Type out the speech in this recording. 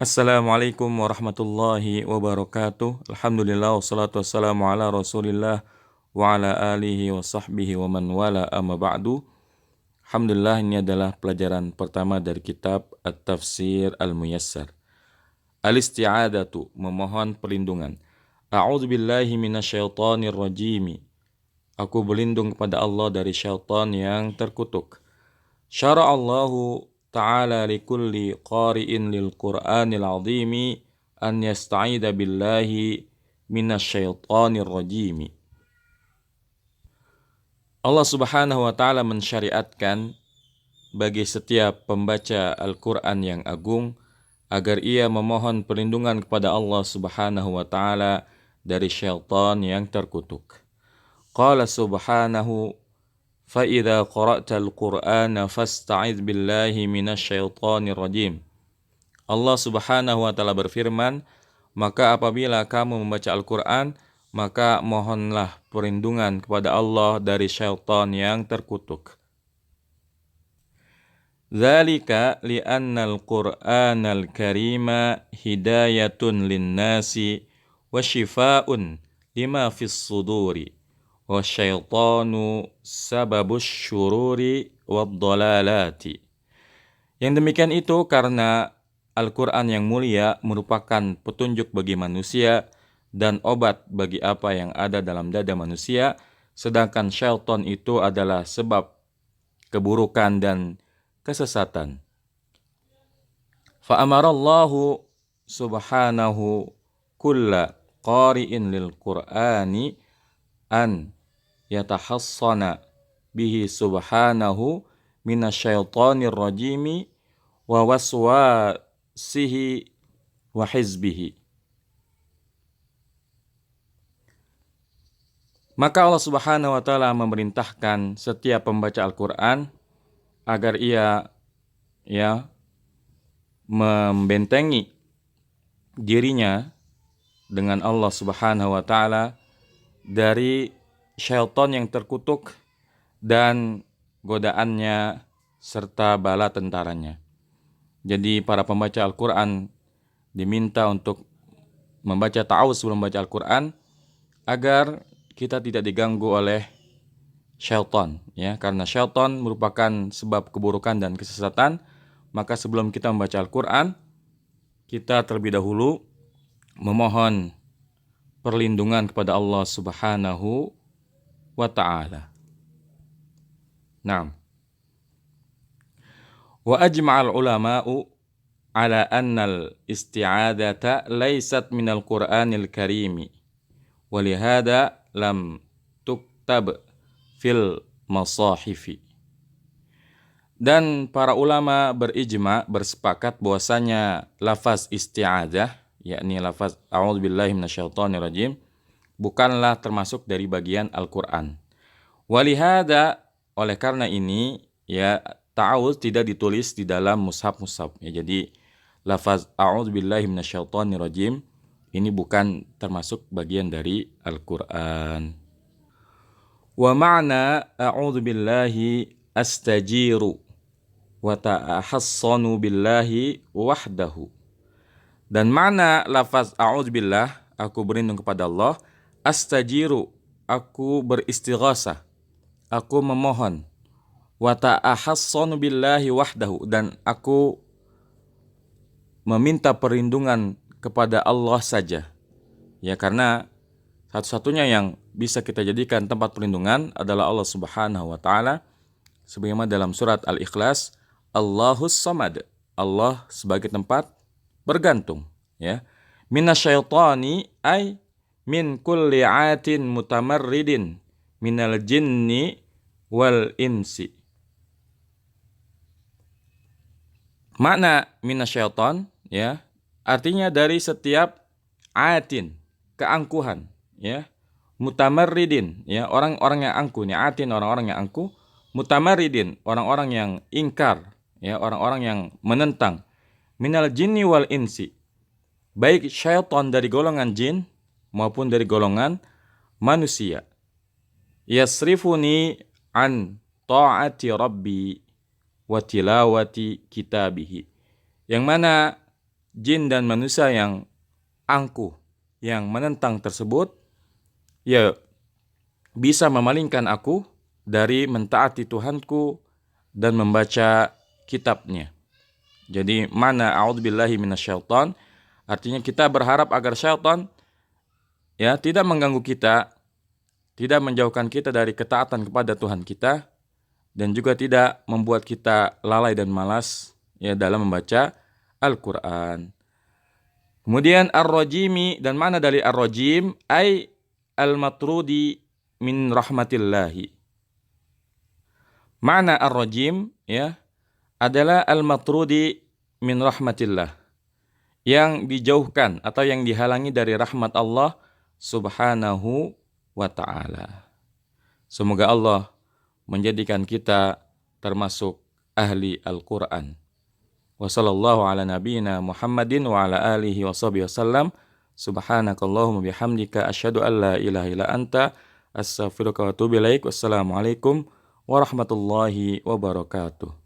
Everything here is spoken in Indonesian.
Assalamualaikum warahmatullahi wabarakatuh. Alhamdulillah wassalatu wassalamu ala Rasulillah wa ala alihi wa sahbihi wa man wala amma ba'du. Alhamdulillah, ini adalah pelajaran pertama dari kitab At-Tafsir Al-Muyassar. Al-isti'adatu, memohon perlindungan. A'udzu billahi minasyaitonir rajim. Aku berlindung kepada Allah dari syaitan yang terkutuk. Syara'allahu ta'ala likulli qari'in lil Qur'anil azimi an yasta'ida billahi minasyaitonir rajim. Allah Subhanahu wa taala mensyariatkan bagi setiap pembaca Al-Qur'an yang agung agar ia memohon perlindungan kepada Allah Subhanahu wa taala dari syaitan yang terkutuk. Qala subhanahu فَإِذَا قَرَأْتَ الْقُرْآنَ فَاسْتَعِذْ بِاللَّهِ مِنَ الشَّيْطَانِ الرَّجِيمِ. Allah Subhanahu wa taala berfirman, maka apabila kamu membaca Al-Qur'an, maka mohonlah perlindungan kepada Allah dari syaitan yang terkutuk. Dzalika li'anna al-Qur'ana al-Karima hidayatun lin-nasi wa syifaa'un lima fis suduri. Wasyaitanu sababus syururi waddhalalati. Yang demikian itu karena Al-Quran yang mulia merupakan petunjuk bagi manusia dan obat bagi apa yang ada dalam dada manusia, sedangkan syaitan itu adalah sebab keburukan dan kesesatan. Fa'amarallahu subhanahu kulla qari'in lil Qur'ani an yatahassana bihi subhanahu minasyaitonir rajimi wa waswasihi wa hizbihi. Maka Allah Subhanahu wa taala memerintahkan setiap pembaca Al-Qur'an agar ia membentengi dirinya dengan Allah Subhanahu wa taala dari syaitan yang terkutuk dan godaannya serta bala tentaranya. Jadi para pembaca Al-Quran diminta untuk membaca ta'awudz sebelum membaca Al-Quran agar kita tidak diganggu oleh syaitan, ya, karena syaitan merupakan sebab keburukan dan kesesatan. Maka sebelum kita membaca Al-Quran, kita terlebih dahulu memohon perlindungan kepada Allah Subhanahu wa ta'ala. Naam. Wa ajma'al ulama'u ala anna al-isti'adata laysat minal Qur'anil Karimi. Wa lihada lam tuktab fil masahifi. Dan para ulama berijma, bersepakat bahwasanya lafaz isti'adah, yakni lafaz a'udzubillahi minasyaitonirrajim, bukanlah termasuk dari bagian Al-Quran. Walihada, oleh karena ini, ya, ta'awudz tidak ditulis di dalam mushaf-mushaf. Ya, jadi lafaz a'udzubillahi minasyaitonirrajim ini bukan termasuk bagian dari Al-Quran. Wa ma'na a'udzubillahi astajiru wa ta'ahassanu billahi wahdahu. Dan makna lafaz a'udzubillah, aku berlindung kepada Allah, astajiru, aku beristighasah, aku memohon, wa ta'ahassanu billahi wahdahu, dan aku meminta perlindungan kepada Allah saja. Ya, karena satu-satunya yang bisa kita jadikan tempat perlindungan adalah Allah Subhanahu wa taala. Sebagaimana dalam surat Al-Ikhlas, Allahus Samad, Allah sebagai tempat bergantung, ya. Minasyaitani ay min kulli atin mutamarridin minal jinni wal insi. Makna minasyaiton, ya, artinya dari setiap atin, keangkuhan, ya. Mutamarridin, ya, orang-orang yang angkuh, ya, atin orang-orang yang angkuh, mutamarridin orang-orang yang ingkar, ya, orang-orang yang menentang, minal jinni wal insi, baik syaitan dari golongan jin maupun dari golongan manusia. Yasrifuni an ta'ati rabbi wa tilawati kitabihi, yang mana jin dan manusia yang angkuh, yang menentang tersebut, ya bisa memalingkan aku dari mentaati Tuhanku dan membaca kitabnya. Jadi mana a'udzubillahi minasyaiton, artinya kita berharap agar syaitan ya tidak mengganggu kita, tidak menjauhkan kita dari ketaatan kepada Tuhan kita, dan juga tidak membuat kita lalai dan malas ya dalam membaca Al-Qur'an. Kemudian ar-rajimi, dan mana dari ar-rajim ay al-matrudi min rahmatillahi. Mana ar-rajim ya adalah al-matrudi min rahmatillah, yang dijauhkan atau yang dihalangi dari rahmat Allah Subhanahu wa ta'ala. Semoga Allah menjadikan kita termasuk ahli Al-Quran. Wa sallallahu ala nabiyyina Muhammadin wa ala alihi wa sahbihi wasallam. Subhanakallahumma bihamdika asyhadu an la ilaha illa anta astaghfiruka wa atubu ilaik. Wassalamualaikum warahmatullahi wabarakatuh.